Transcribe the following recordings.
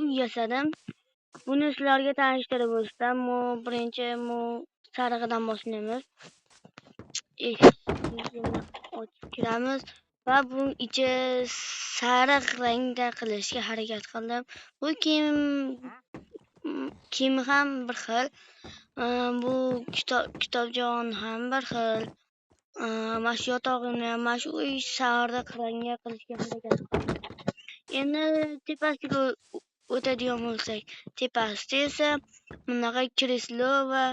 uy yasadim. Buni sizlarga tanishtirib o'tsam, birinchi sarig'idan boshlaymiz. Eshikni ochib kiramiz va bu ichi sariq rangda qilishga harakat qildim. Bu kiyim ham bir xil. Bu kitobjon ham bir xil. Mana shu yotog'ini ham mana shu sariq rangga qilishga harakat qildim. Endi tepasiga o'tadigan bo'lsak, tepasida esa bunaqa kreslo va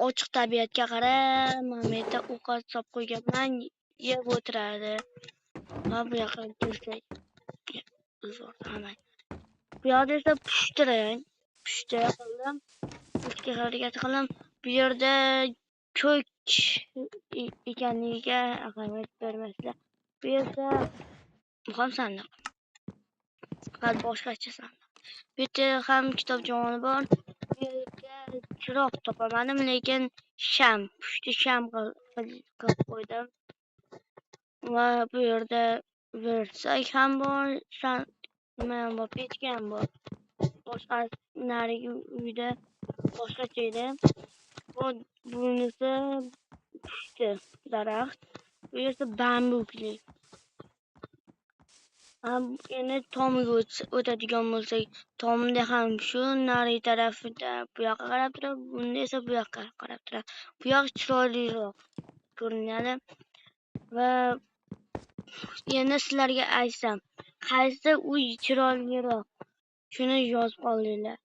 ochiq tabiatga qarab, mana bu yerda ovqat solib qo'yganman, yeb o'tiradi. Va bu yoqqa kelsak, bu yoqda esa pushti qildim. Pushga harakat qildim. Bu yerda ko'k ekanligiga ahamiyat bermaslar. Bu yerda muhim sandiq. Faqat boshqacha sandiq. Bu yerda ham kitobjoni bor. Bu yerga chiroq topamadim, lekin pushti sham qilib qo'ydim. Va bu yerda versak ham bor, nima ham bor, pechka ham bor. Boshqa narigi uyda boshqacha edi. Bunisi pushti daraxt. Bu esa bambukli. Endi tomiga o'tadigan bo'lsak, tomda ham shu narigi tarafida bu yoqqa qarab turadi, bunda esa bu yoqqa qarab turadi. Bu yoq chiroyliroq ko'rinadi. Va endi sizlarga aytsam, qaysi uy chiroyliroq, shuni yozib qolinglar.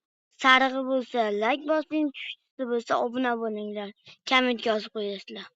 Sarig'i bo'lsa like bosing, pushti bo'lsa obuna bo'linglar. Kommentga yozib qo'yasizlar.